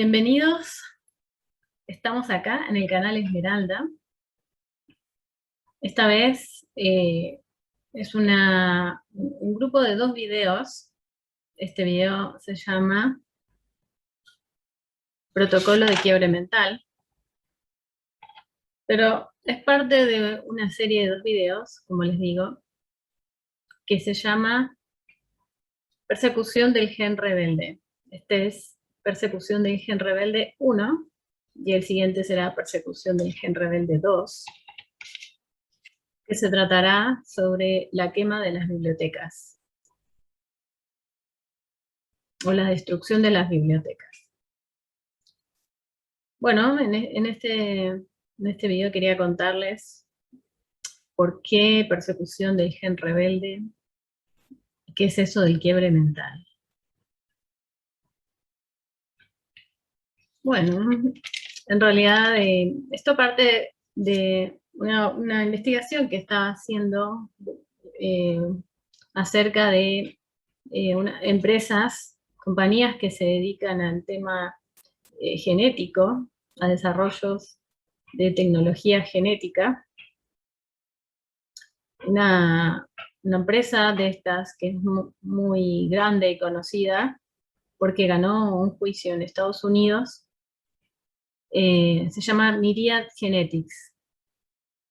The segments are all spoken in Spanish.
Bienvenidos, estamos acá en el canal Esmeralda. Esta vez es un grupo de 2 videos. Este video se llama Protocolo de quiebre mental, pero es parte de una serie de 2 videos, como les digo, que se llama Persecución del gen rebelde. Este es Persecución del gen rebelde 1 y el siguiente será Persecución del gen rebelde 2. Que se tratará sobre la quema de las bibliotecas o la destrucción de las bibliotecas. Bueno, en este video quería contarles por qué persecución del gen rebelde, qué es eso del quiebre mental. Bueno, en realidad esto parte de una investigación que estaba haciendo acerca de empresas, compañías que se dedican al tema genético, a desarrollos de tecnología genética. Una empresa de estas que es muy grande y conocida porque ganó un juicio en Estados Unidos, se llama Myriad Genetics.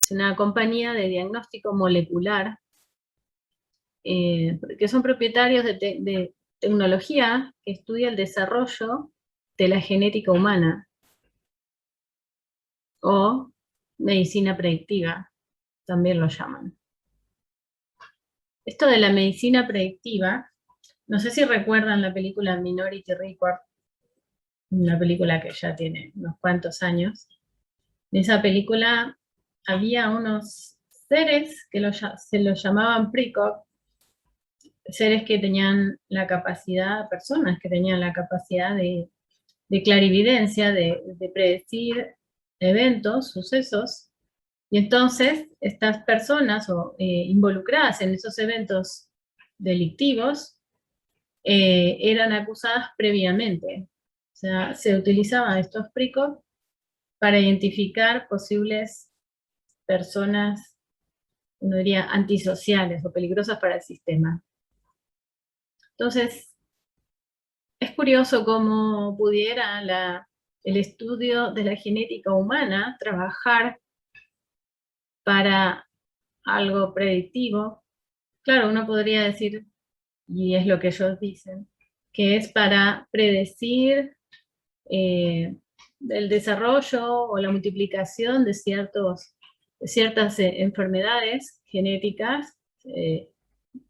Es una compañía de diagnóstico molecular que son propietarios de tecnología que estudia el desarrollo de la genética humana o medicina predictiva, también lo llaman. Esto de la medicina predictiva, no sé si recuerdan la película Minority Report, una película que ya tiene unos cuantos años. En esa película había unos seres que se los llamaban precog, seres que tenían la capacidad, personas que tenían la capacidad de clarividencia, de predecir eventos, sucesos, y entonces estas personas involucradas en esos eventos delictivos eran acusadas previamente. O sea, se utilizaban estos precog para identificar posibles personas, uno diría, antisociales o peligrosas para el sistema. Entonces, es curioso cómo pudiera el estudio de la genética humana trabajar para algo predictivo. Claro, uno podría decir, y es lo que ellos dicen, que es para predecir el desarrollo o la multiplicación de ciertas enfermedades genéticas,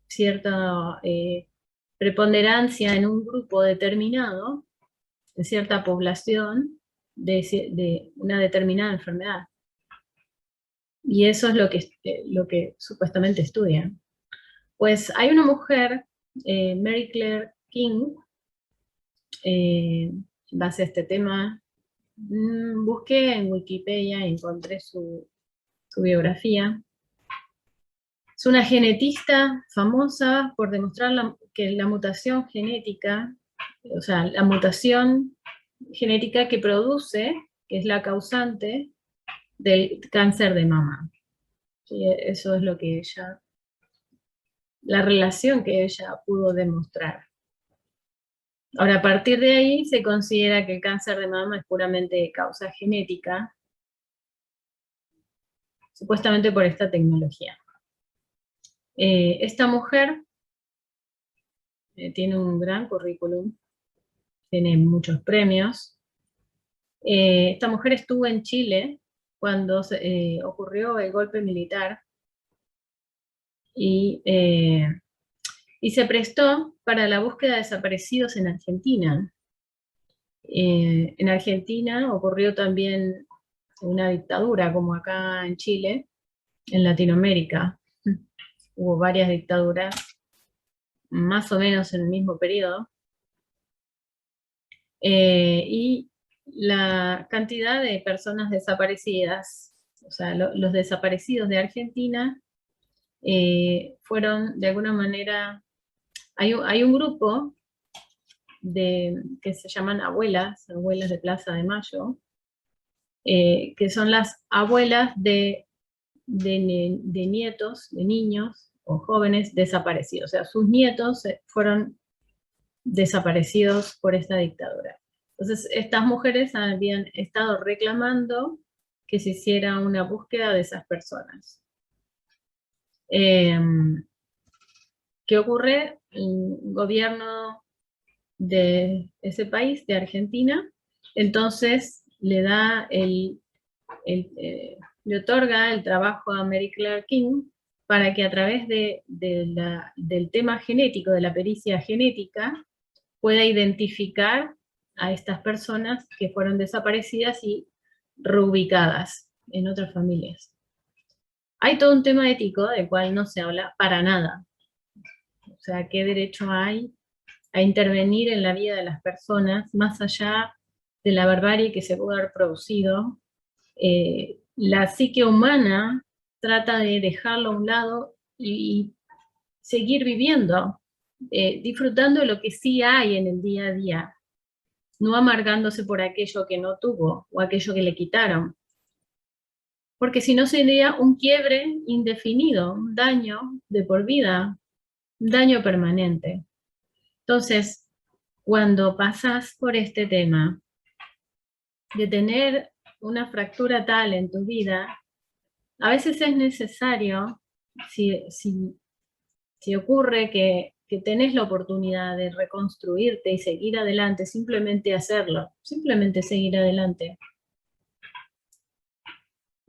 cierta preponderancia en un grupo determinado, de cierta población, de una determinada enfermedad. Y eso es lo que supuestamente estudian. Pues hay una mujer, Mary Claire King, en base a este tema, busqué en Wikipedia y encontré su biografía. Es una genetista famosa por demostrar que la mutación genética, o sea, la mutación genética que produce, que es la causante del cáncer de mama. Sí, eso es lo que la relación que ella pudo demostrar. Ahora, a partir de ahí se considera que el cáncer de mama es puramente de causa genética, supuestamente por esta tecnología. Esta mujer tiene un gran currículum, tiene muchos premios. Esta mujer estuvo en Chile cuando ocurrió el golpe militar y se prestó para la búsqueda de desaparecidos en Argentina. En Argentina ocurrió también una dictadura, como acá en Chile, en Latinoamérica. Hubo varias dictaduras, más o menos en el mismo periodo. Y la cantidad de personas desaparecidas, o sea, los desaparecidos de Argentina, fueron de alguna manera, hay un grupo que se llaman abuelas de Plaza de Mayo, que son las abuelas de nietos, de niños o jóvenes desaparecidos. O sea, sus nietos fueron desaparecidos por esta dictadura. Entonces, estas mujeres habían estado reclamando que se hiciera una búsqueda de esas personas. ¿Qué ocurre? El gobierno de ese país, de Argentina, entonces le otorga el trabajo a Mary Claire King para que a través del tema genético, de la pericia genética, pueda identificar a estas personas que fueron desaparecidas y reubicadas en otras familias. Hay todo un tema ético del cual no se habla para nada. O sea, ¿qué derecho hay a intervenir en la vida de las personas más allá de la barbarie que se pudo haber producido? La psique humana trata de dejarlo a un lado y seguir viviendo, disfrutando de lo que sí hay en el día a día, no amargándose por aquello que no tuvo o aquello que le quitaron. Porque si no sería un quiebre indefinido, un daño de por vida, un daño permanente. Entonces, cuando pasas por este tema de tener una fractura tal en tu vida, a veces es necesario, si ocurre que tenés la oportunidad de reconstruirte y seguir adelante, simplemente hacerlo, simplemente seguir adelante.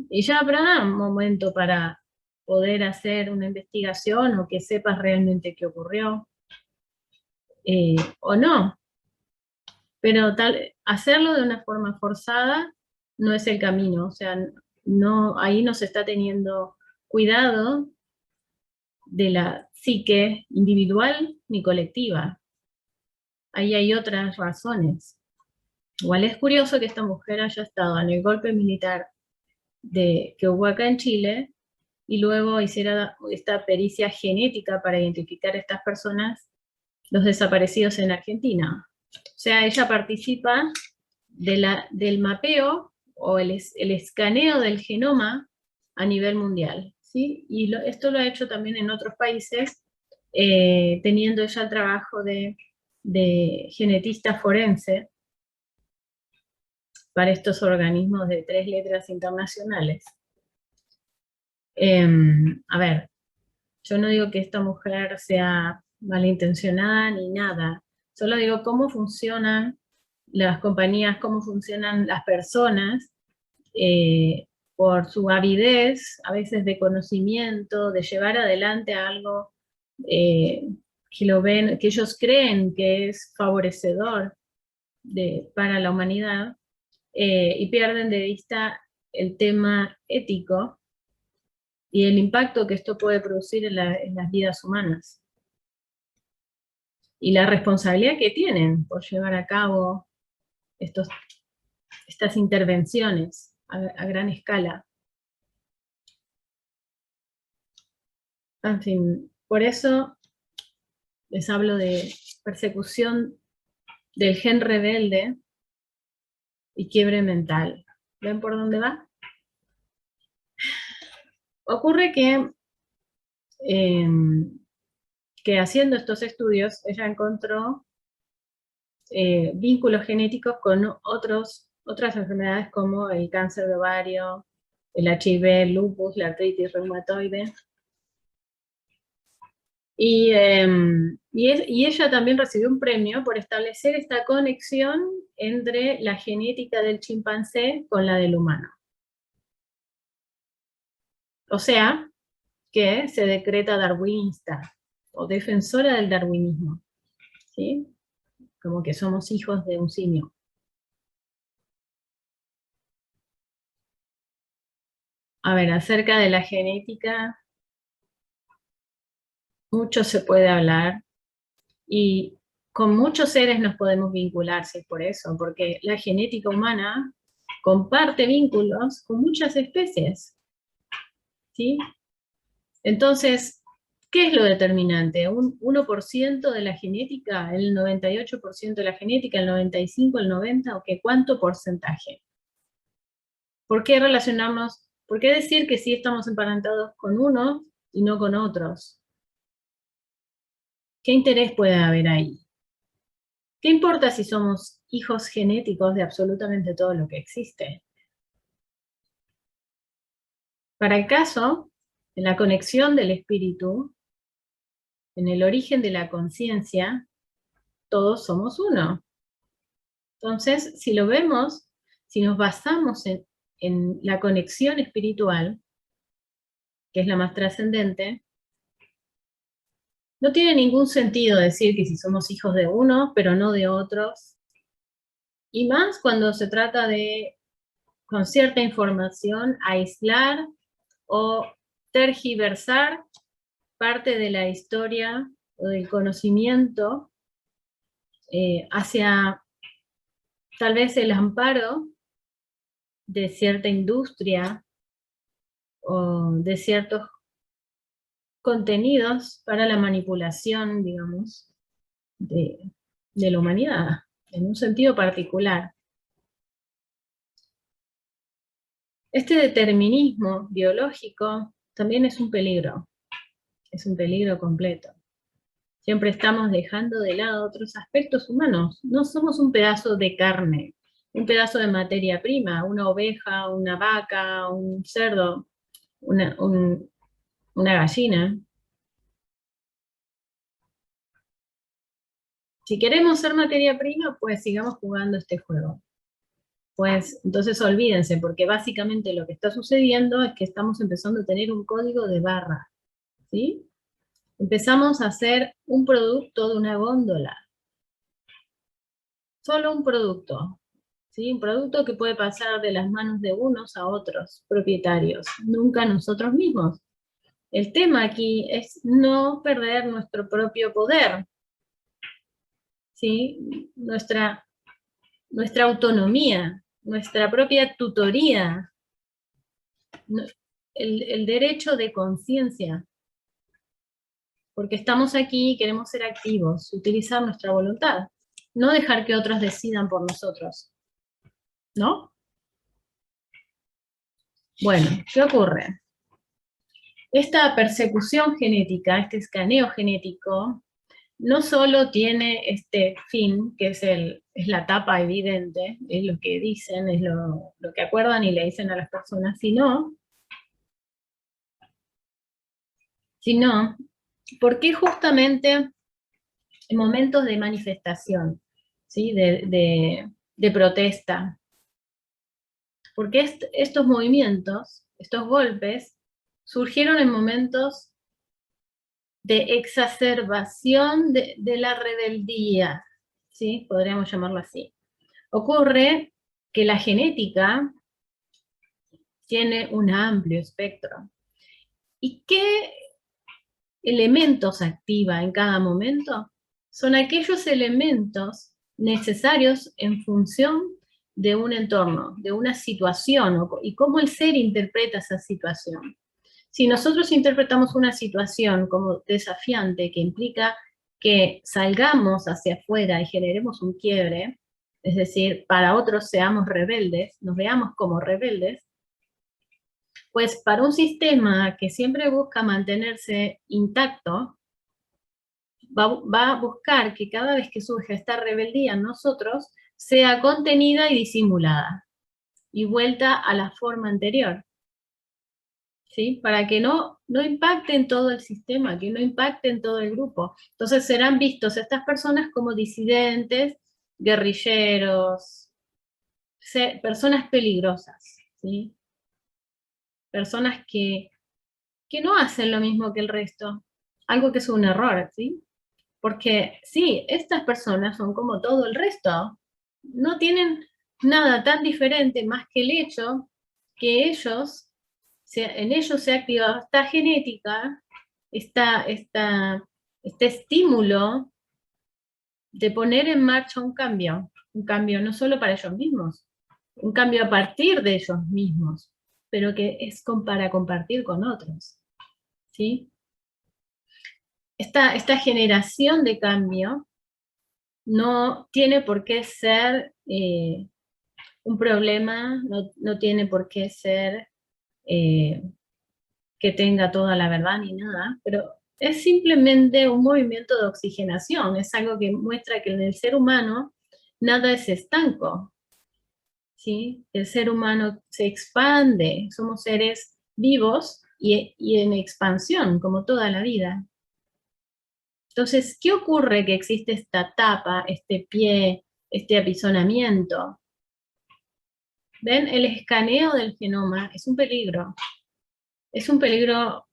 Y ya habrá un momento para poder hacer una investigación o que sepas realmente qué ocurrió, o no. Pero hacerlo de una forma forzada no es el camino, o sea, no, ahí no se está teniendo cuidado de la psique individual ni colectiva. Ahí hay otras razones. Igual es curioso que esta mujer haya estado en el golpe militar que hubo acá en Chile y luego hiciera esta pericia genética para identificar a estas personas, los desaparecidos en Argentina. O sea, ella participa del mapeo o el escaneo del genoma a nivel mundial, ¿sí? Y esto lo ha hecho también en otros países, teniendo ella el trabajo de genetista forense para estos organismos de 3 letras internacionales. A ver, yo no digo que esta mujer sea malintencionada ni nada, solo digo cómo funcionan las compañías, cómo funcionan las personas, por su avidez, a veces de conocimiento, de llevar adelante algo que ellos creen que es favorecedor para la humanidad, y pierden de vista el tema ético y el impacto que esto puede producir en las vidas humanas. Y la responsabilidad que tienen por llevar a cabo estas intervenciones a gran escala. En fin, por eso les hablo de persecución del gen rebelde y quiebre mental. ¿Ven por dónde va? Ocurre que haciendo estos estudios, ella encontró vínculos genéticos con otras enfermedades como el cáncer de ovario, el HIV, el lupus, la artritis reumatoide. Y ella también recibió un premio por establecer esta conexión entre la genética del chimpancé con la del humano. O sea, que se decreta darwinista o defensora del darwinismo, ¿sí? Como que somos hijos de un simio. A ver, acerca de la genética, mucho se puede hablar, y con muchos seres nos podemos vincular, si es por eso, porque la genética humana comparte vínculos con muchas especies, ¿sí? Entonces, ¿Qué es lo determinante? ¿Un 1% de la genética? ¿El 98% de la genética? ¿El 95%? ¿El 90%? ¿O qué? ¿Cuánto porcentaje? ¿Por qué relacionarnos? ¿Por qué decir que sí estamos emparentados con unos y no con otros? ¿Qué interés puede haber ahí? ¿Qué importa si somos hijos genéticos de absolutamente todo lo que existe? Para el caso, en la conexión del espíritu, en el origen de la conciencia, todos somos uno. Entonces, si lo vemos, si nos basamos en la conexión espiritual, que es la más trascendente, no tiene ningún sentido decir que si somos hijos de uno, pero no de otros, y más cuando se trata de, con cierta información, aislar o tergiversar parte de la historia o del conocimiento hacia tal vez el amparo de cierta industria o de ciertos contenidos para la manipulación, digamos, de la humanidad, en un sentido particular. Este determinismo biológico también es un peligro completo. Siempre estamos dejando de lado otros aspectos humanos. No somos un pedazo de carne, un pedazo de materia prima, una oveja, una vaca, un cerdo, una gallina. Si queremos ser materia prima, pues sigamos jugando este juego. Pues entonces olvídense, porque básicamente lo que está sucediendo es que estamos empezando a tener un código de barra, ¿sí? Empezamos a hacer un producto de una góndola. Solo un producto, ¿sí? Un producto que puede pasar de las manos de unos a otros propietarios, nunca nosotros mismos. El tema aquí es no perder nuestro propio poder, ¿sí? Nuestra autonomía, nuestra propia tutoría, el derecho de conciencia, porque estamos aquí y queremos ser activos, utilizar nuestra voluntad, no dejar que otros decidan por nosotros, ¿no? Bueno, ¿qué ocurre? Esta persecución genética, este escaneo genético, no solo tiene este fin, que es la tapa evidente, es lo que dicen, es lo que acuerdan y le dicen a las personas, sino porque justamente en momentos de manifestación, ¿sí? de protesta, porque estos movimientos, estos golpes, surgieron en momentos de exacerbación de la rebeldía, ¿sí? Podríamos llamarlo así. Ocurre que la genética tiene un amplio espectro. ¿Y qué elementos activa en cada momento? Son aquellos elementos necesarios en función de un entorno, de una situación, y cómo el ser interpreta esa situación. Si nosotros interpretamos una situación como desafiante, que implica que salgamos hacia afuera y generemos un quiebre, es decir, para otros seamos rebeldes, nos veamos como rebeldes, pues para un sistema que siempre busca mantenerse intacto, va a buscar que cada vez que surge esta rebeldía en nosotros, sea contenida y disimulada, y vuelta a la forma anterior. ¿Sí? Para que no impacte en todo el sistema, que no impacte en todo el grupo. Entonces serán vistos estas personas como disidentes, guerrilleros, personas peligrosas, ¿sí? Personas que no hacen lo mismo que el resto, algo que es un error, ¿sí? Porque sí, estas personas son como todo el resto, no tienen nada tan diferente más que el hecho que en ellos se ha activado esta genética, este estímulo de poner en marcha un cambio no solo para ellos mismos, un cambio a partir de ellos mismos, pero que es para compartir con otros, ¿sí? esta generación de cambio no tiene por qué ser un problema, no tiene por qué ser que tenga toda la verdad ni nada, pero es simplemente un movimiento de oxigenación, es algo que muestra que en el ser humano nada es estanco, ¿sí? El ser humano se expande, somos seres vivos y en expansión, como toda la vida. Entonces, ¿qué ocurre que existe esta tapa, este pie, este apisonamiento? ¿Ven? El escaneo del genoma es un peligro. Es un peligro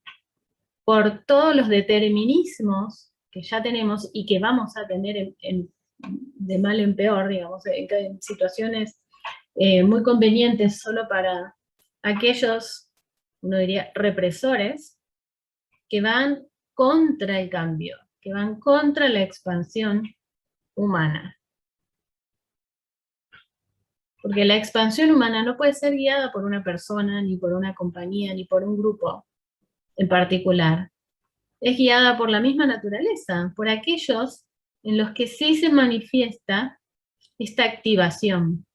por todos los determinismos que ya tenemos y que vamos a tener de mal en peor, digamos, en situaciones muy convenientes solo para aquellos, uno diría, represores, que van contra el cambio, que van contra la expansión humana. Porque la expansión humana no puede ser guiada por una persona, ni por una compañía, ni por un grupo en particular. Es guiada por la misma naturaleza, por aquellos en los que sí se manifiesta esta activación.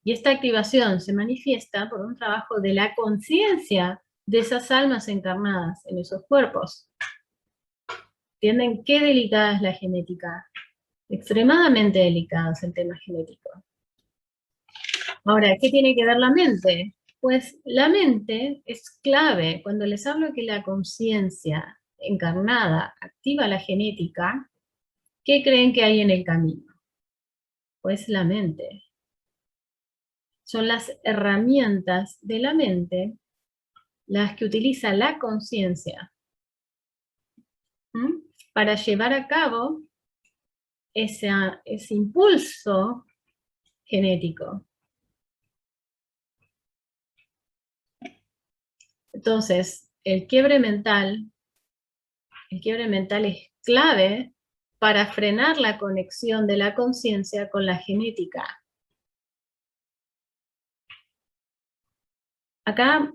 Y esta activación se manifiesta por un trabajo de la conciencia de esas almas encarnadas en esos cuerpos. ¿Entienden qué delicada es la genética? Extremadamente delicado es el tema genético. Ahora, ¿qué tiene que ver la mente? Pues la mente es clave. Cuando les hablo que la conciencia encarnada activa la genética, ¿qué creen que hay en el camino? Pues la mente. Son las herramientas de la mente las que utiliza la conciencia para llevar a cabo ese impulso genético. Entonces, el quiebre mental es clave para frenar la conexión de la conciencia con la genética. Acá,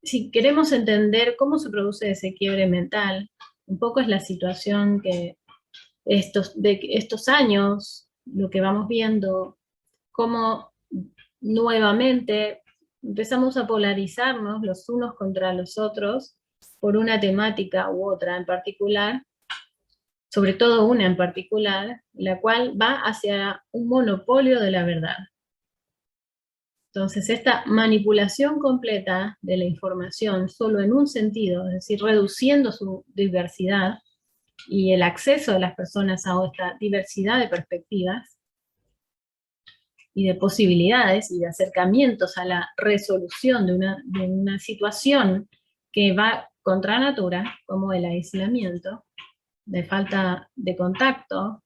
si queremos entender cómo se produce ese quiebre mental, un poco es la situación que de estos años, lo que vamos viendo, cómo nuevamente empezamos a polarizarnos los unos contra los otros por una temática u otra en particular, sobre todo una en particular, la cual va hacia un monopolio de la verdad. Entonces, esta manipulación completa de la información solo en un sentido, es decir, reduciendo su diversidad y el acceso de las personas a esta diversidad de perspectivas y de posibilidades y de acercamientos a la resolución de una situación que va contra natura, como el aislamiento, de falta de contacto,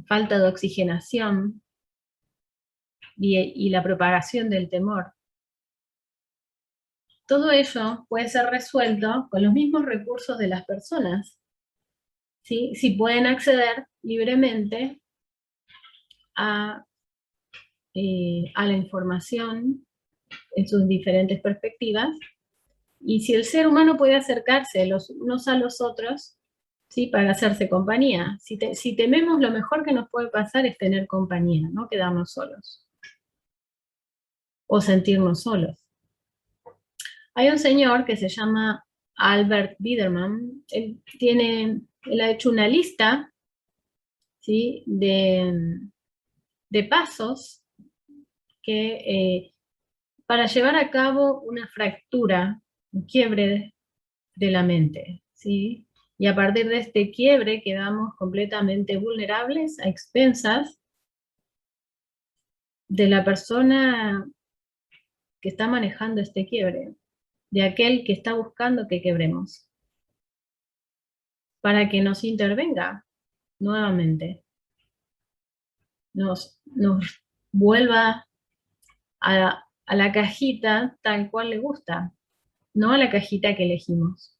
falta de oxigenación y la propagación del temor. Todo ello puede ser resuelto con los mismos recursos de las personas, ¿sí? Si pueden acceder libremente a la información en sus diferentes perspectivas, y si el ser humano puede acercarse los unos a los otros, ¿sí? Para hacerse compañía. Si tememos, lo mejor que nos puede pasar es tener compañía, no quedarnos solos o sentirnos solos. Hay un señor que se llama Albert Biederman. Él ha hecho una lista, ¿sí? de pasos que para llevar a cabo una fractura, un quiebre de la mente, ¿sí? Y a partir de este quiebre quedamos completamente vulnerables a expensas de la persona que está manejando este quiebre, de aquel que está buscando que quebremos, para que nos intervenga nuevamente, nos vuelva a la cajita tal cual le gusta, no a la cajita que elegimos.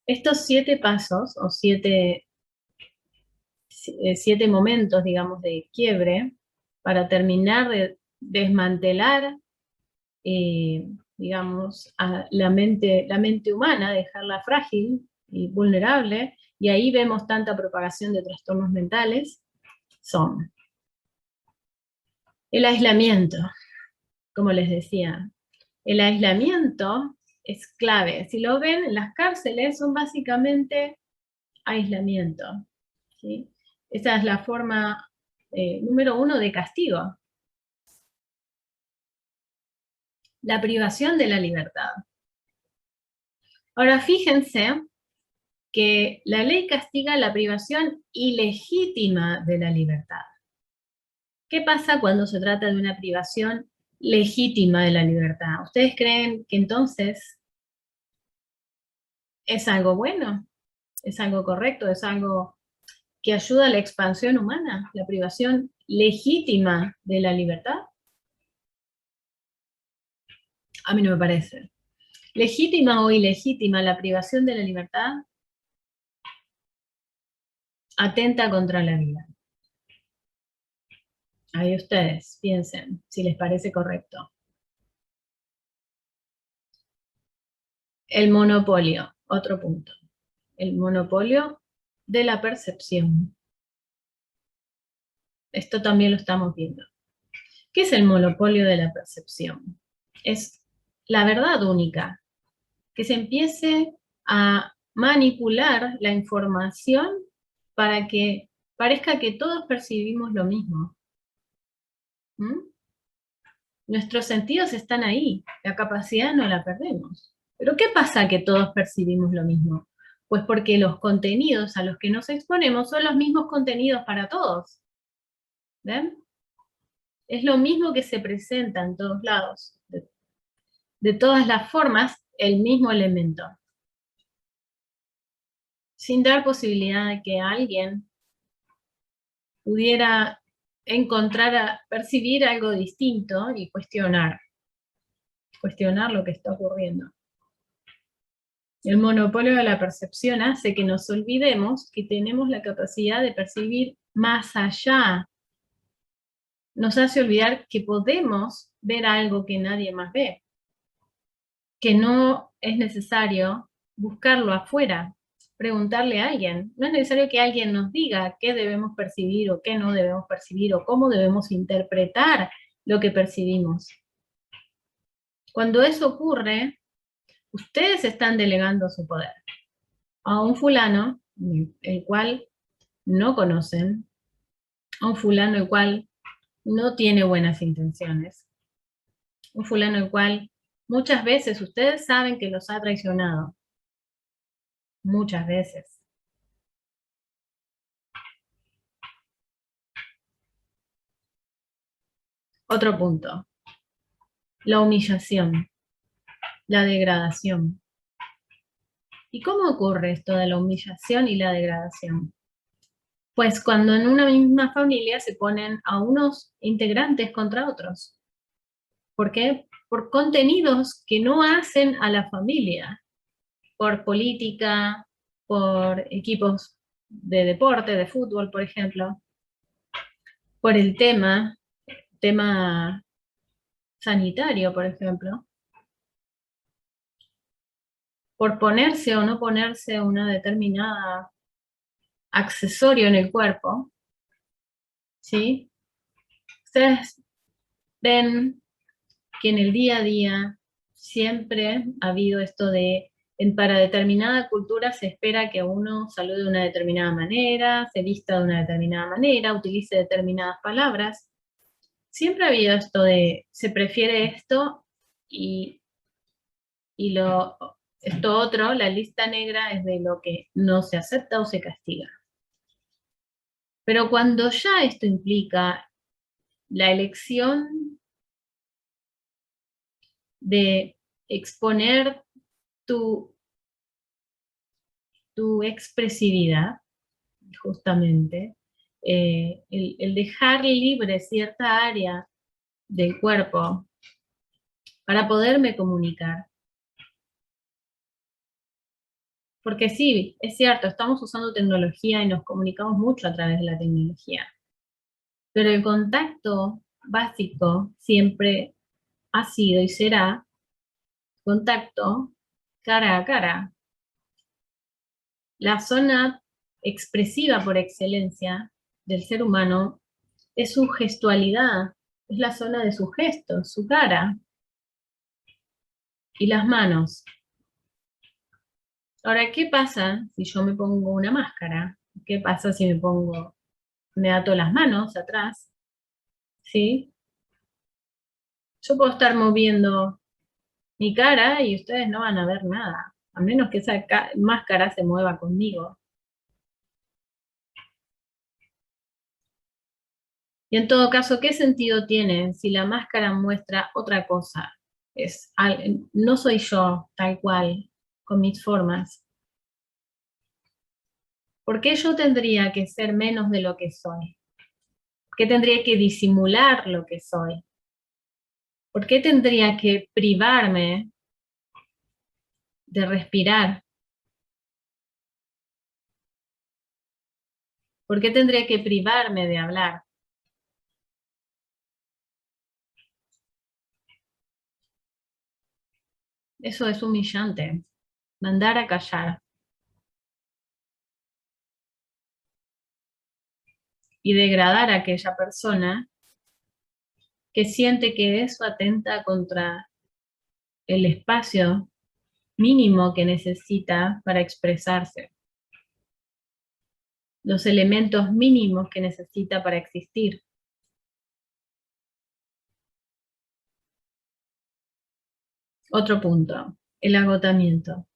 Estos 7 pasos, o 7 momentos, digamos, de quiebre, para terminar de desmantelar digamos, a la mente humana, dejarla frágil y vulnerable, y ahí vemos tanta propagación de trastornos mentales, son el aislamiento, como les decía. El aislamiento es clave. Si lo ven, las cárceles son básicamente aislamiento, ¿sí? Esa es la forma número uno de castigo. La privación de la libertad. Ahora fíjense que la ley castiga la privación ilegítima de la libertad. ¿Qué pasa cuando se trata de una privación legítima de la libertad? ¿Ustedes creen que entonces es algo bueno? ¿Es algo correcto? ¿Es algo que ayuda a la expansión humana? ¿La privación legítima de la libertad? A mí no me parece. Legítima o ilegítima, la privación de la libertad atenta contra la vida. Ahí ustedes piensen si les parece correcto. El monopolio, otro punto. El monopolio de la percepción. Esto también lo estamos viendo. ¿Qué es el monopolio de la percepción? Es la verdad única, que se empiece a manipular la información para que parezca que todos percibimos lo mismo. ¿Mm? Nuestros sentidos están ahí, la capacidad no la perdemos. Pero ¿qué pasa que todos percibimos lo mismo? Pues porque los contenidos a los que nos exponemos son los mismos contenidos para todos. ¿Ven? Es lo mismo que se presenta en todos lados. De todas las formas, el mismo elemento. Sin dar posibilidad de que alguien pudiera percibir algo distinto y cuestionar lo que está ocurriendo. El monopolio de la percepción hace que nos olvidemos que tenemos la capacidad de percibir más allá. Nos hace olvidar que podemos ver algo que nadie más ve, que no es necesario buscarlo afuera, preguntarle a alguien. No es necesario que alguien nos diga qué debemos percibir o qué no debemos percibir o cómo debemos interpretar lo que percibimos. Cuando eso ocurre, ustedes están delegando su poder a un fulano, el cual no conocen, a un fulano el cual no tiene buenas intenciones, un fulano el cual muchas veces ustedes saben que los ha traicionado, muchas veces. Otro punto, la humillación, la degradación. ¿Y cómo ocurre esto de la humillación y la degradación? Pues cuando en una misma familia se ponen a unos integrantes contra otros. ¿Por qué? Por contenidos que no hacen a la familia, por política, por equipos de deporte, de fútbol, por ejemplo, por el tema sanitario, por ejemplo, por ponerse o no ponerse una determinada accesorio en el cuerpo, ¿sí? Ustedes ven que en el día a día siempre ha habido esto de, para determinada cultura se espera que uno salude de una determinada manera, se vista de una determinada manera, utilice determinadas palabras. Siempre ha habido esto de, se prefiere esto y esto otro, la lista negra es de lo que no se acepta o se castiga. Pero cuando ya esto implica la elección de exponer tu expresividad, justamente, el dejar libre cierta área del cuerpo para poderme comunicar. Porque sí, es cierto, estamos usando tecnología y nos comunicamos mucho a través de la tecnología, pero el contacto básico siempre ha sido y será contacto cara a cara. La zona expresiva por excelencia del ser humano es su gestualidad, es la zona de sus gestos, su cara y las manos. Ahora, ¿qué pasa si yo me pongo una máscara? ¿Qué pasa si me ato las manos atrás? ¿Sí? Yo puedo estar moviendo mi cara y ustedes no van a ver nada, a menos que esa máscara se mueva conmigo. Y en todo caso, ¿qué sentido tiene si la máscara muestra otra cosa? No soy yo tal cual, con mis formas. ¿Por qué yo tendría que ser menos de lo que soy? ¿Por qué tendría que disimular lo que soy? ¿Por qué tendría que privarme de respirar? ¿Por qué tendría que privarme de hablar? Eso es humillante. Mandar a callar y degradar a aquella persona que siente que eso atenta contra el espacio mínimo que necesita para expresarse, los elementos mínimos que necesita para existir. Otro punto, el agotamiento.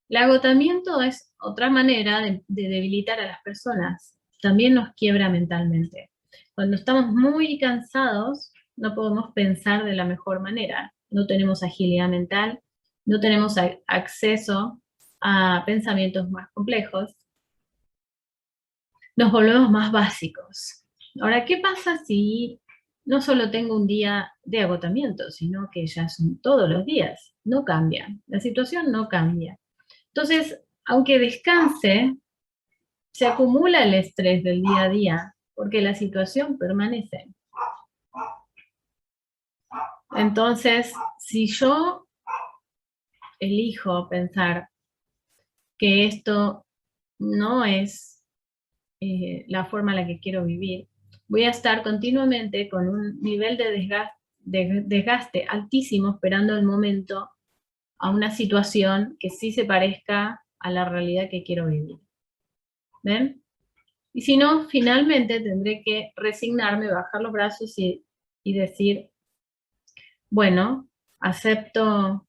El agotamiento es otra manera de debilitar a las personas. También nos quiebra mentalmente. Cuando estamos muy cansados, no podemos pensar de la mejor manera. No tenemos agilidad mental, no tenemos acceso a pensamientos más complejos. Nos volvemos más básicos. Ahora, ¿qué pasa si no solo tengo un día de agotamiento, sino que ya son todos los días? No cambia, la situación no cambia. Entonces, aunque descanse, se acumula el estrés del día a día, porque la situación permanece. Entonces, si yo elijo pensar que esto no es la forma en la que quiero vivir, voy a estar continuamente con un nivel de desgaste altísimo, esperando el momento a una situación que sí se parezca a la realidad que quiero vivir. ¿Ven? Y si no, finalmente tendré que resignarme, bajar los brazos y decir, bueno, acepto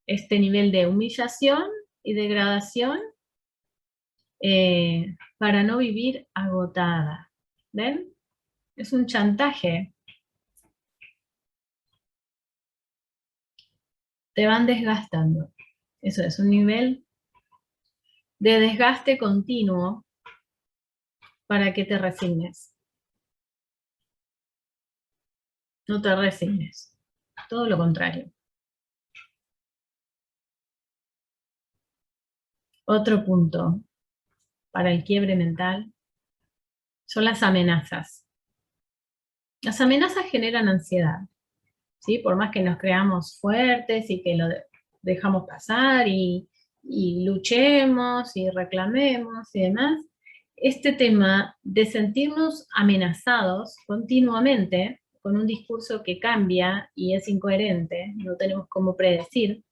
este nivel de humillación y degradación para no vivir agotada. ¿Ven? Es un chantaje. Te van desgastando. Eso es un nivel de desgaste continuo para que te resignes. No te resignes. Todo lo contrario. Otro punto para el quiebre mental son las amenazas. Las amenazas generan ansiedad, ¿sí? Por más que nos creamos fuertes y que lo dejamos pasar y luchemos y reclamemos y demás, este tema de sentirnos amenazados continuamente con un discurso que cambia y es incoherente, no tenemos cómo predecir,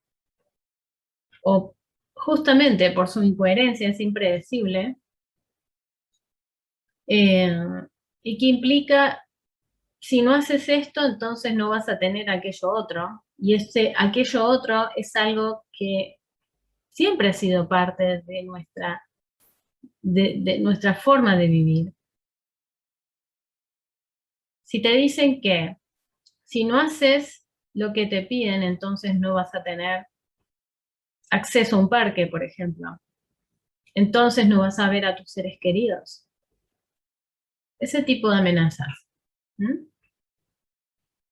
o justamente por su incoherencia es impredecible, eh, y que implica, si no haces esto, entonces no vas a tener aquello otro, y aquello otro es algo que siempre ha sido parte de nuestra forma de vivir. Si te dicen que si no haces lo que te piden, entonces no vas a tener acceso a un parque, por ejemplo, entonces no vas a ver a tus seres queridos. Ese tipo de amenazas. ¿Mm?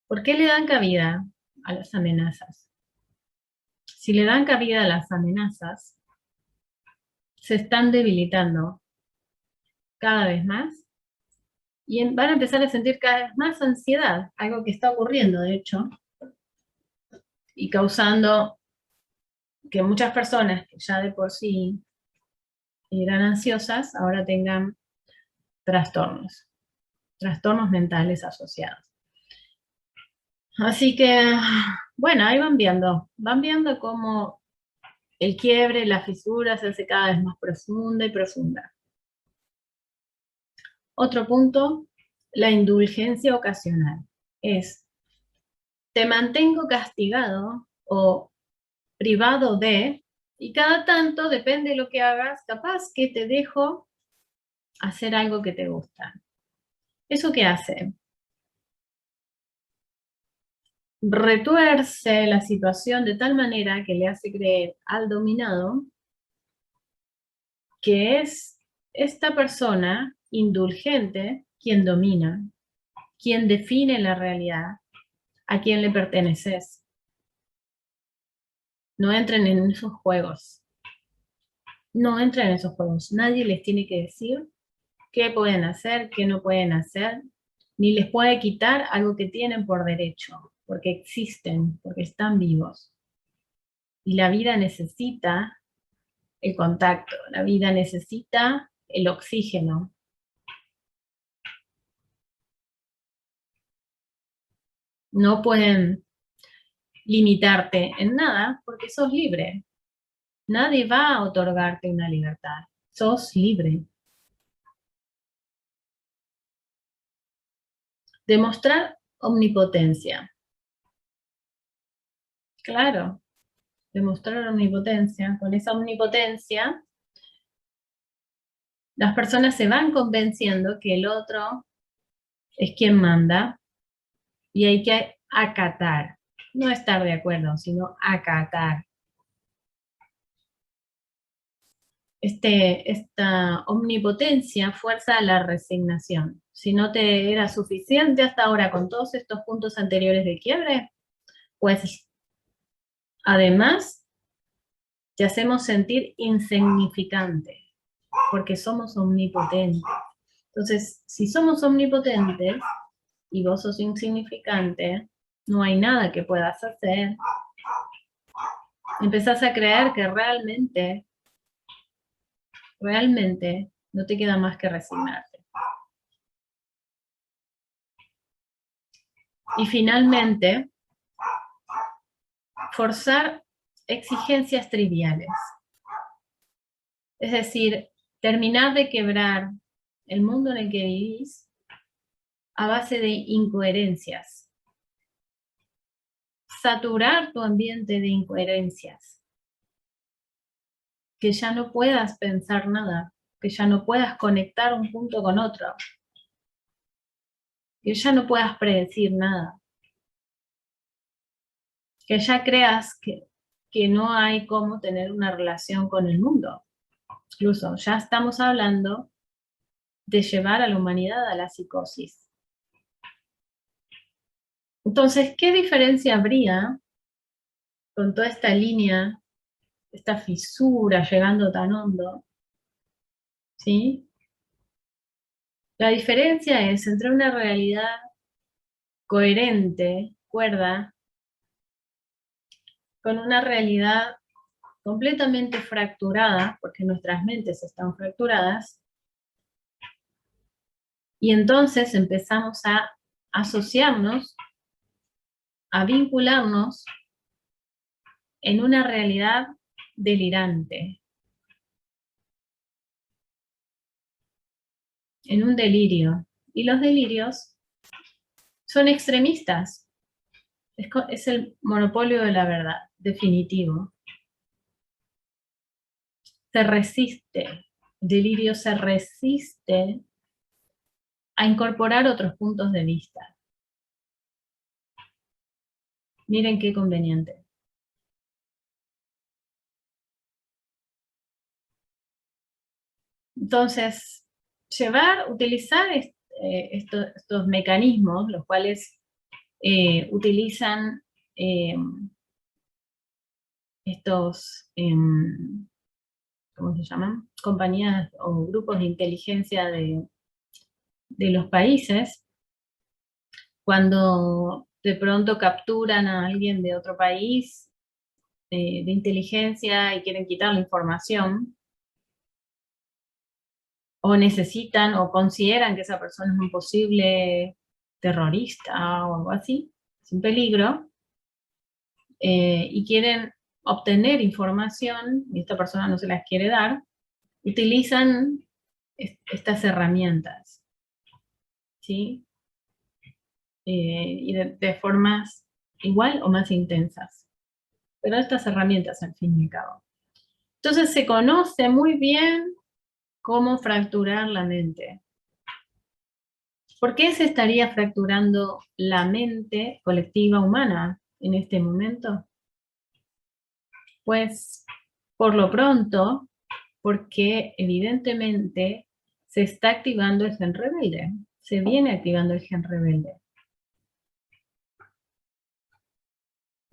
¿Por qué le dan cabida a las amenazas? Si le dan cabida a las amenazas, se están debilitando cada vez más y van a empezar a sentir cada vez más ansiedad, algo que está ocurriendo, de hecho, y causando que muchas personas que ya de por sí eran ansiosas, ahora tengan trastornos mentales asociados. Así que, bueno, ahí van viendo cómo el quiebre, la fisura se hace cada vez más profunda y profunda. Otro punto, la indulgencia ocasional. Es, te mantengo castigado o privado de, y cada tanto, depende de lo que hagas, capaz que te dejo hacer algo que te gusta. ¿Eso qué hace? Retuerce la situación de tal manera que le hace creer al dominado que es esta persona indulgente quien domina, quien define la realidad, a quien le perteneces. No entren en esos juegos. No entren en esos juegos. Nadie les tiene que decir qué pueden hacer, qué no pueden hacer, ni les puede quitar algo que tienen por derecho, porque existen, porque están vivos. Y la vida necesita el contacto, la vida necesita el oxígeno. No pueden limitarte en nada porque sos libre. Nadie va a otorgarte una libertad. Sos libre. Demostrar omnipotencia. Claro, demostrar omnipotencia. Con esa omnipotencia, las personas se van convenciendo que el otro es quien manda y hay que acatar. No estar de acuerdo, sino acatar. Esta omnipotencia fuerza la resignación. Si no te era suficiente hasta ahora con todos estos puntos anteriores de quiebre, pues además te hacemos sentir insignificante, porque somos omnipotentes. Entonces, si somos omnipotentes y vos sos insignificante, no hay nada que puedas hacer. Empezás a creer que realmente no te queda más que resignarte. Y finalmente, forzar exigencias triviales. Es decir, terminar de quebrar el mundo en el que vivís a base de incoherencias. Saturar tu ambiente de incoherencias. Que ya no puedas pensar nada, que ya no puedas conectar un punto con otro, que ya no puedas predecir nada, que ya creas que no hay cómo tener una relación con el mundo. Incluso ya estamos hablando de llevar a la humanidad a la psicosis. Entonces, ¿qué diferencia habría con toda esta línea, esta fisura llegando tan hondo? ¿Sí? La diferencia es entre una realidad coherente, cuerda, con una realidad completamente fracturada, porque nuestras mentes están fracturadas, y entonces empezamos a asociarnos, a vincularnos en una realidad delirante, en un delirio. Y los delirios son extremistas. Es el monopolio de la verdad, definitivo. Se resiste, el delirio se resiste a incorporar otros puntos de vista. Miren qué conveniente. Entonces, utilizar estos mecanismos, los cuales utilizan estos, ¿cómo se llaman? Compañías o grupos de inteligencia de los países, cuando de pronto capturan a alguien de otro país de inteligencia y quieren quitar la información, o necesitan o consideran que esa persona es un posible terrorista o algo así, es un peligro, y quieren obtener información, y esta persona no se las quiere dar, utilizan estas herramientas, ¿sí? Y de formas igual o más intensas, pero estas herramientas al fin y al cabo. Entonces se conoce muy bien cómo fracturar la mente. ¿Por qué se estaría fracturando la mente colectiva humana en este momento? Pues por lo pronto, porque evidentemente se está activando el gen rebelde, se viene activando el gen rebelde.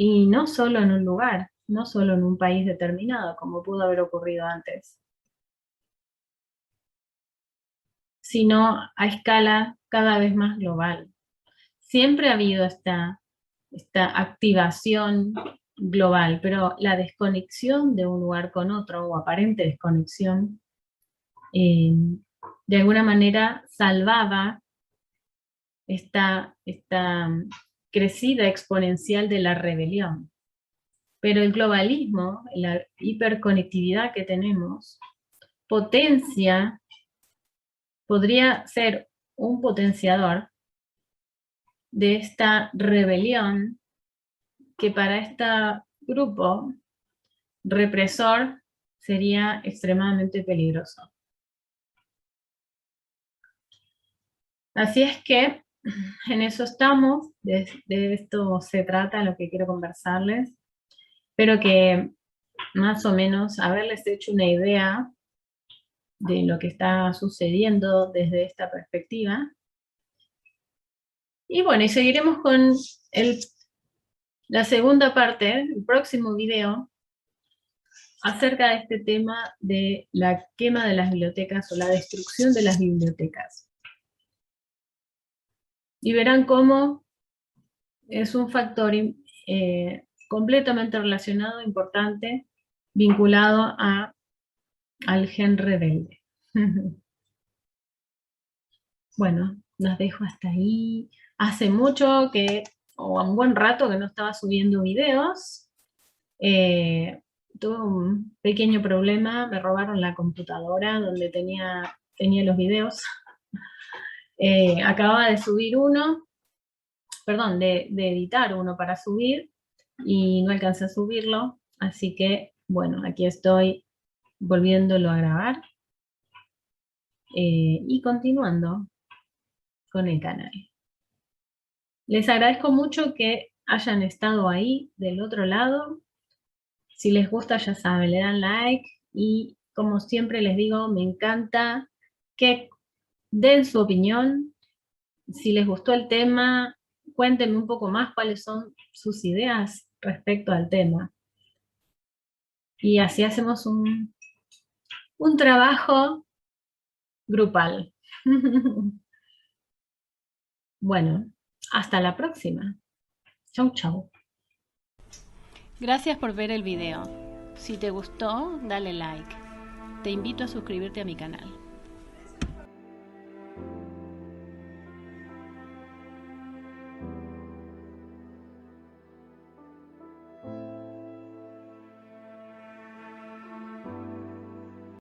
Y no solo en un lugar, no solo en un país determinado, como pudo haber ocurrido antes, sino a escala cada vez más global. Siempre ha habido esta activación global, pero la desconexión de un lugar con otro, o aparente desconexión, de alguna manera salvaba esta crecida exponencial de la rebelión. Pero el globalismo, la hiperconectividad que tenemos, podría ser un potenciador de esta rebelión que para este grupo represor sería extremadamente peligroso. Así es que en eso estamos, de esto se trata lo que quiero conversarles. Espero que más o menos haberles hecho una idea de lo que está sucediendo desde esta perspectiva. Y bueno, y seguiremos con la segunda parte, el próximo video, acerca de este tema de la quema de las bibliotecas o la destrucción de las bibliotecas. Y verán cómo es un factor completamente relacionado, importante, vinculado al gen rebelde. Bueno, los dejo hasta ahí. Hace mucho o un buen rato que no estaba subiendo videos. Tuve un pequeño problema, me robaron la computadora donde tenía los videos. Acababa de subir uno, perdón, de editar uno para subir y no alcancé a subirlo, así que bueno, aquí estoy volviéndolo a grabar y continuando con el canal. Les agradezco mucho que hayan estado ahí del otro lado. Si les gusta, ya saben, le dan like y como siempre les digo, me encanta que den su opinión. Si les gustó el tema, cuéntenme un poco más cuáles son sus ideas respecto al tema. Y así hacemos un trabajo grupal. Bueno, hasta la próxima. Chau, chau. Gracias por ver el video. Si te gustó, dale like. Te invito a suscribirte a mi canal.